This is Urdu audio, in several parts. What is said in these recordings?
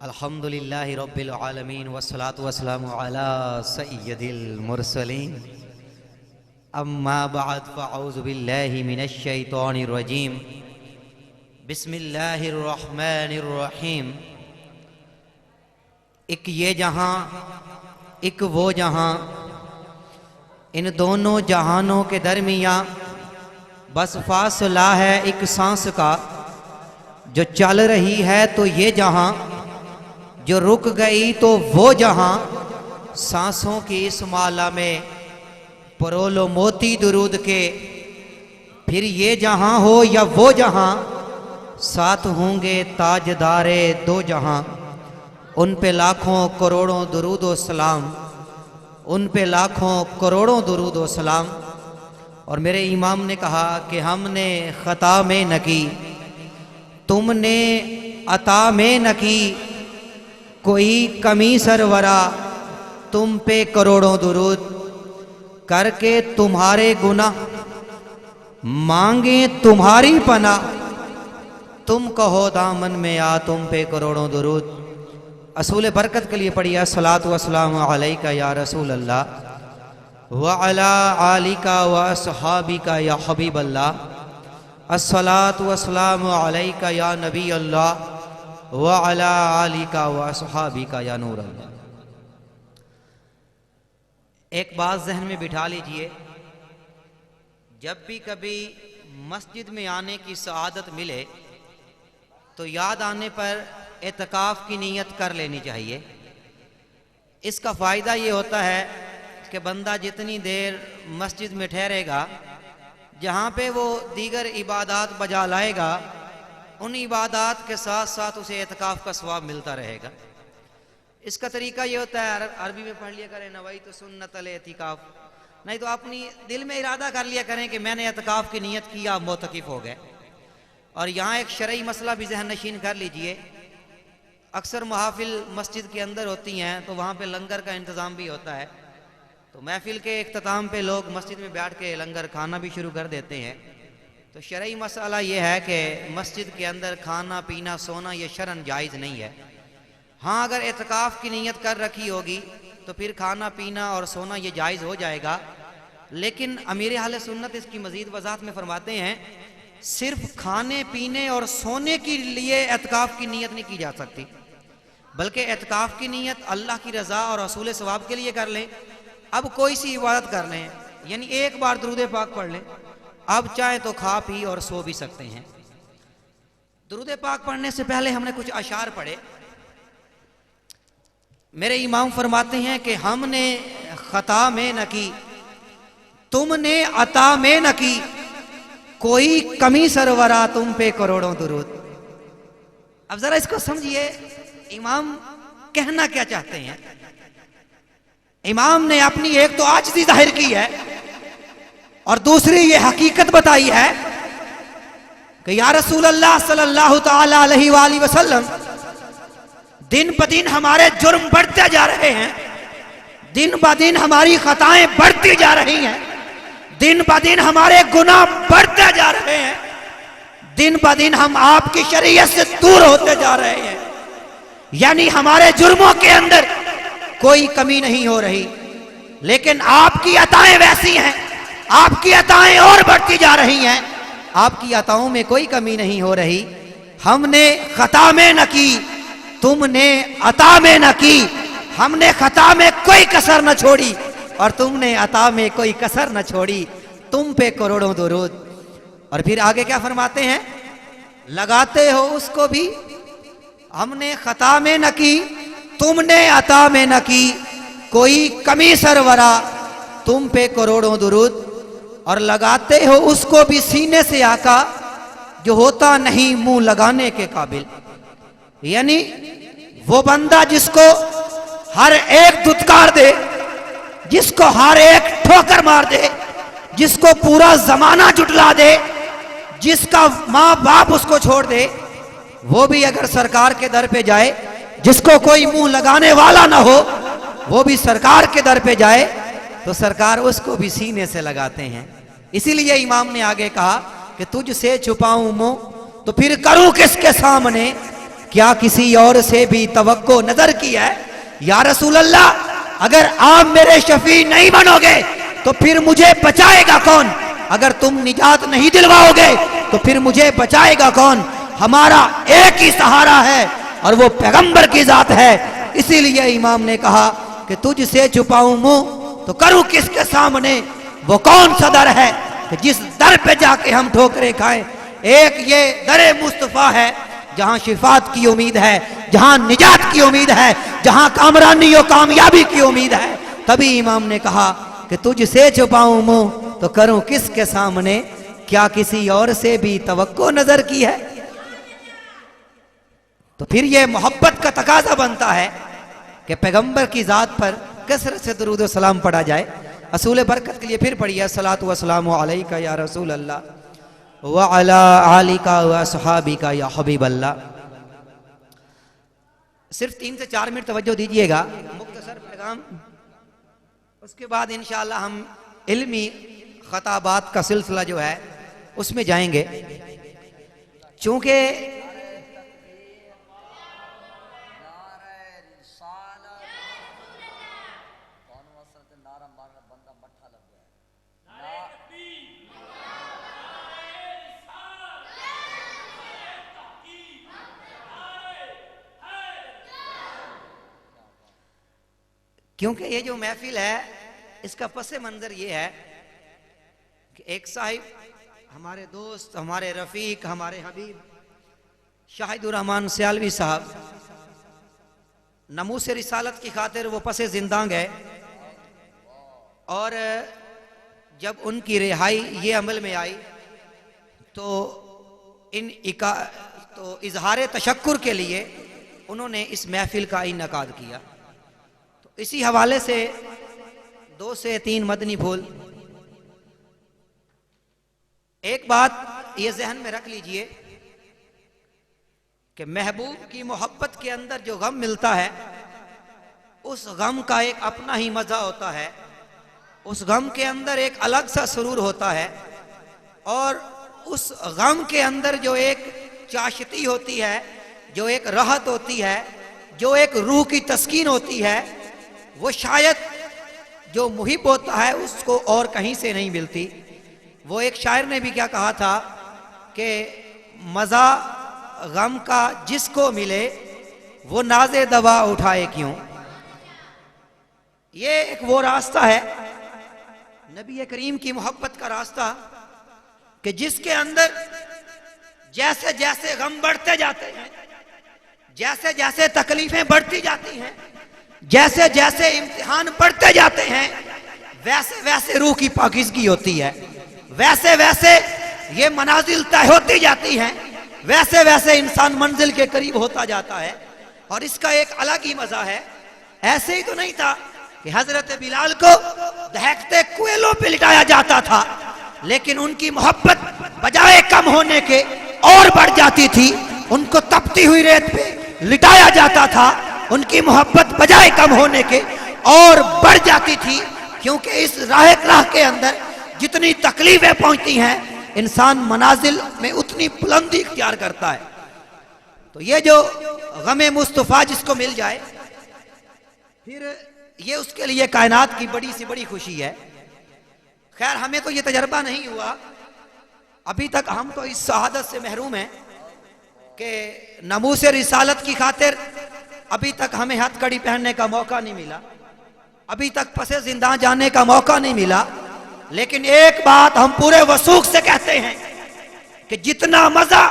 الحمدللہ رب العالمین والصلاة والسلام علی سید المرسلین اما بعد فاعوذ باللہ من الشیطان الرجیم بسم اللہ الرحمن الرحیم۔ ایک یہ جہاں ایک وہ جہاں، ان دونوں جہانوں کے درمیان بس فاصلہ ہے ایک سانس کا، جو چل رہی ہے تو یہ جہاں، جو رک گئی تو وہ جہاں، سانسوں کی اس مالا میں پرولو موتی درود کے، پھر یہ جہاں ہو یا وہ جہاں، ساتھ ہوں گے تاجدار دو جہاں۔ ان پہ لاکھوں کروڑوں درود و سلام، ان پہ لاکھوں کروڑوں درود و سلام۔ اور میرے امام نے کہا کہ ہم نے خطا میں نہ کی، تم نے عطا میں نہ کی، کوئی کمی سرورا تم پہ کروڑوں درود، کر کے تمہارے گناہ مانگیں تمہاری پناہ، تم کہو دامن میں آ تم پہ کروڑوں درود۔ اصول برکت کے لیے پڑھیے الصلاۃ والسلام علیکہ یا رسول اللہ وعلی آلکہ واصحابکہ یا حبیب اللہ، الصلاۃ والسلام علیکہ یا نبی اللہ وعلی آلکہ واصحابکہ یا نور اللہ۔ ایک بات ذہن میں بٹھا لیجئے، جب بھی کبھی مسجد میں آنے کی سعادت ملے تو یاد آنے پر اعتکاف کی نیت کر لینی چاہیے۔ اس کا فائدہ یہ ہوتا ہے کہ بندہ جتنی دیر مسجد میں ٹھہرے گا، جہاں پہ وہ دیگر عبادات بجا لائے گا، ان عبادات کے ساتھ ساتھ اسے اعتکاف کا ثواب ملتا رہے گا۔ اس کا طریقہ یہ ہوتا ہے، عربی میں پڑھ لیا کریں نویت سنت الاعتکاف، نہیں تو اپنی دل میں ارادہ کر لیا کریں کہ میں نے اعتکاف کی نیت کی، آپ معتکف ہو گئے۔ اور یہاں ایک شرعی مسئلہ بھی ذہن نشین کر لیجئے، اکثر محافل مسجد کے اندر ہوتی ہیں تو وہاں پہ لنگر کا انتظام بھی ہوتا ہے، تو محفل کے اختتام پہ لوگ مسجد میں بیٹھ کے لنگر کھانا بھی شروع کر دیتے ہیں۔ تو شرعی مسئلہ یہ ہے کہ مسجد کے اندر کھانا پینا سونا یہ شرعاً جائز نہیں ہے۔ ہاں اگر اعتکاف کی نیت کر رکھی ہوگی تو پھر کھانا پینا اور سونا یہ جائز ہو جائے گا، لیکن امیر اہل سنت اس کی مزید وضاحت میں فرماتے ہیں صرف کھانے پینے اور سونے کے لیے اعتکاف کی نیت نہیں کی جا سکتی، بلکہ اعتکاف کی نیت اللہ کی رضا اور حصول ثواب کے لیے کر لیں۔ اب کوئی سی عبادت کر لیں، یعنی ایک بار درود پاک پڑھ لیں، اب چاہیں تو کھا پی اور سو بھی سکتے ہیں۔ درود پاک پڑھنے سے پہلے ہم نے کچھ اشعار پڑھے۔ میرے امام فرماتے ہیں کہ ہم نے خطا میں نہ کی، تم نے عطا میں نہ کی، کوئی کمی سرورا تم پہ کروڑوں درود۔ اب ذرا اس کو سمجھیے، امام کہنا کیا چاہتے ہیں؟ امام نے اپنی ایک تو عاجزی ظاہر کی ہے اور دوسری یہ حقیقت بتائی ہے کہ یا رسول اللہ صلی اللہ تعالی علیہ وآلہ وسلم، دن بدن ہمارے جرم بڑھتے جا رہے ہیں، دن بدن ہماری خطائیں بڑھتی جا رہی ہیں، دن بدن ہمارے گناہ بڑھتے جا رہے ہیں، دن بدن ہم آپ کی شریعت سے دور ہوتے جا رہے ہیں، یعنی ہمارے جرموں کے اندر کوئی کمی نہیں ہو رہی، لیکن آپ کی عطائیں ویسی ہیں، آپ کی عطائیں اور بڑھتی جا رہی ہیں، آپ کی عطاؤں میں کوئی کمی نہیں ہو رہی۔ ہم نے خطا میں نہ کی، تم نے عطا میں نہ کی، ہم نے خطا میں کوئی کسر نہ چھوڑی اور تم نے عطا میں کوئی کسر نہ چھوڑی، تم پہ کروڑوں درود۔ اور پھر آگے کیا فرماتے ہیں؟ لگاتے ہو اس کو بھی، ہم نے خطا میں نہ کی، تم نے عطا میں نہ کی، کوئی کمی سرورا تم پہ کروڑوں درود۔ اور لگاتے ہو اس کو بھی سینے سے آقا، جو ہوتا نہیں منہ لگانے کے قابل، یعنی وہ بندہ جس کو ہر ایک دھتکار دے، جس کو ہر ایک ٹھوکر مار دے، جس کو پورا زمانہ جھٹلا دے، جس کا ماں باپ اس کو چھوڑ دے، وہ بھی اگر سرکار کے در پہ جائے، جس کو کوئی منہ لگانے والا نہ ہو، وہ بھی سرکار کے در پہ جائے تو سرکار اس کو بھی سینے سے لگاتے ہیں۔ اسی لیے امام نے آگے کہا کہ تجھ سے چھپاؤں منہ تو پھر کروں کس کے سامنے، کیا کسی اور سے بھی توقع نظر کی ہے؟ یا رسول اللہ اگر آپ میرے شفیع نہیں بنو گے تو پھر مجھے بچائے گا کون؟ اگر تم نجات نہیں دلواؤ گے تو پھر مجھے بچائے گا کون؟ ہمارا ایک ہی سہارا ہے اور وہ پیغمبر کی ذات ہے۔ اسی لیے امام نے کہا کہ تجھ سے چھپاؤں منہ تو کروں کس کے سامنے؟ وہ کون سا در ہے کہ جس در پہ جا کے ہم ٹھوکریں کھائیں؟ ایک یہ در مصطفیٰ ہے جہاں شفاعت کی امید ہے، جہاں نجات کی امید ہے، جہاں کامرانی و کامیابی کی امید ہے۔ تبھی امام نے کہا کہ تجھ سے چھپاؤں منہ تو کروں کس کے سامنے؟ کیا کسی اور سے بھی توقع نظر کی ہے؟ تو پھر یہ محبت کا تقاضا بنتا ہے کہ پیغمبر کی ذات پر کثرت سے درود و سلام پڑھا جائے۔ اصول برکت کے لیے پھر پڑھیے الصلاۃ والسلام علیکہ یا رسول اللہ وعلی آلک واصحابک یا حبیب اللہ۔ صرف 3 سے 4 منٹ توجہ دیجئے گا، مختصر پیغام، اس کے بعد انشاءاللہ ہم علمی خطابات کا سلسلہ جو ہے اس میں جائیں گے۔ چونکہ کیونکہ یہ جو محفل ہے اس کا پس منظر یہ ہے کہ ایک صاحب، ہمارے دوست، ہمارے رفیق، ہمارے حبیب شاہد الرحمان سیالوی صاحب ناموس رسالت کی خاطر وہ پس زنداں گئے، اور جب ان کی رہائی یہ عمل میں آئی تو اظہار تشکر کے لیے انہوں نے اس محفل کا انعقاد کیا۔ اسی حوالے سے 2 سے 3 مدنی پھول۔ ایک بات یہ ذہن میں رکھ لیجئے کہ محبوب کی محبت کے اندر جو غم ملتا ہے اس غم کا ایک اپنا ہی مزہ ہوتا ہے، اس غم کے اندر ایک الگ سا سرور ہوتا ہے، اور اس غم کے اندر جو ایک چاشتی ہوتی ہے، جو ایک راحت ہوتی ہے، جو ایک روح کی تسکین ہوتی ہے، وہ شاید جو محب ہوتا ہے اس کو اور کہیں سے نہیں ملتی۔ وہ ایک شاعر نے بھی کیا کہا تھا کہ مزہ غم کا جس کو ملے وہ ناز دوا اٹھائے کیوں۔ یہ ایک وہ راستہ ہے نبی کریم کی محبت کا راستہ کہ جس کے اندر جیسے جیسے غم بڑھتے جاتے ہیں، جیسے جیسے تکلیفیں بڑھتی جاتی ہیں، جیسے جیسے امتحان بڑھتے جاتے ہیں، ویسے ویسے روح کی پاکیزگی ہوتی ہے، ویسے ویسے یہ منازل طے ہوتی جاتی ہیں، ویسے ویسے انسان منزل کے قریب ہوتا جاتا ہے، اور اس کا ایک الگ ہی مزہ ہے۔ ایسے ہی تو نہیں تھا کہ حضرت بلال کو دہکتے کوئلوں پہ لٹایا جاتا تھا، لیکن ان کی محبت بجائے کم ہونے کے اور بڑھ جاتی تھی، ان کو تپتی ہوئی ریت پہ لٹایا جاتا تھا، ان کی محبت بجائے کم ہونے کے اور بڑھ جاتی تھی، کیونکہ اس راہ کے اندر جتنی تکلیفیں پہنچتی ہیں انسان منازل میں اتنی بلندی اختیار کرتا ہے۔ تو یہ جو غم مصطفیٰ جس کو مل جائے پھر یہ اس کے لیے کائنات کی بڑی سی بڑی خوشی ہے۔ خیر ہمیں تو یہ تجربہ نہیں ہوا ابھی تک، ہم تو اس سعادت سے محروم ہیں کہ ناموس رسالت کی خاطر ابھی تک ہمیں ہتھ کڑی پہننے کا موقع نہیں ملا، ابھی تک پس زندہ جانے کا موقع نہیں ملا، لیکن ایک بات ہم پورے وثوق سے کہتے ہیں کہ جتنا مزہ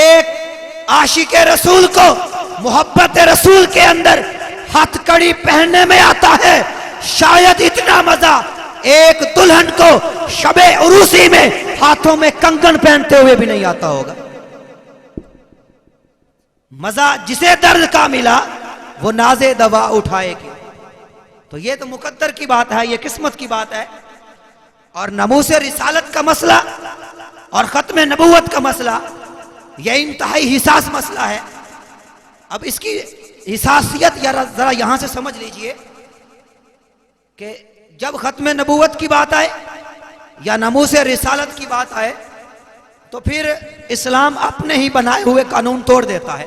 ایک عاشق رسول کو محبت رسول کے اندر ہتھ کڑی پہننے میں آتا ہے، شاید اتنا مزہ ایک دلہن کو شب عروسی میں ہاتھوں میں کنگن پہنتے ہوئے بھی نہیں آتا ہوگا۔ مزہ جسے درد کا ملا وہ ناز دوا اٹھائے گی۔ تو یہ تو مقدر کی بات ہے، یہ قسمت کی بات ہے، اور ناموس رسالت کا مسئلہ اور ختم نبوت کا مسئلہ یہ انتہائی حساس مسئلہ ہے۔ اب اس کی حساسیت ذرا یہاں سے سمجھ لیجئے کہ جب ختم نبوت کی بات آئے یا ناموس رسالت کی بات آئے تو پھر اسلام اپنے ہی بنائے ہوئے قانون توڑ دیتا ہے۔